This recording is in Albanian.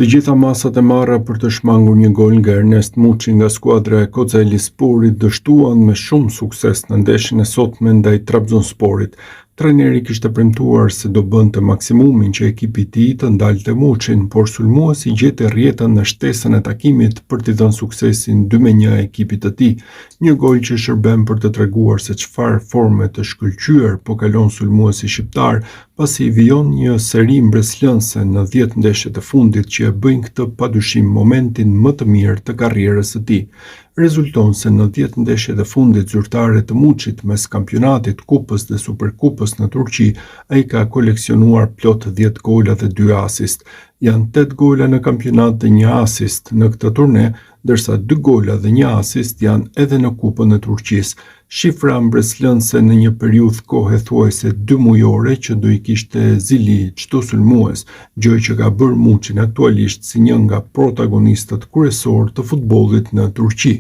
Të gjitha masat e marra për të shmangur një gol nga Ernest Muçi nga skuadra e Kocaelisporit dështuan me shumë sukses në ndeshjen e sotme ndaj Trabzonsporit. Trajneri kishte premtuar se do bënte maksimumin që ekipi i tij të ndalte Muçin, por sulmuesi gjeti rrjetën në shtesën e takimit për t'i dhënë suksesin 2-1 ekipit të tij. Një gol që shërben për të treguar se çfarë forme të shkëlqyer po kalon sulmuesi shqiptar, pasi i vijon një seri mbreslënse në 10 ndeshjet e fundit që e bëjnë këtë padyshim momentin më të mirë të karrierës së tij. Rezulton se në 10 ndeshjet e fundit zyrtare të Muçit mes kampionatit, kupës dhe superkupës në Turqi, ai ka koleksionuar plot 10 gola dhe 2 asist. Janë 8 gola në kampionat dhe 1 asist në këtë turne, ndërsa 2 gola dhe 1 asist janë edhe në Kupën e Turqisë. Shifra mbreslënse në një periudhë kohe thuajse 2 mujore që do i kishte zili çdo sulmues, gjë që ka bërë Muçin aktualisht si një nga protagonistët kryesor të futbollit në Turqi.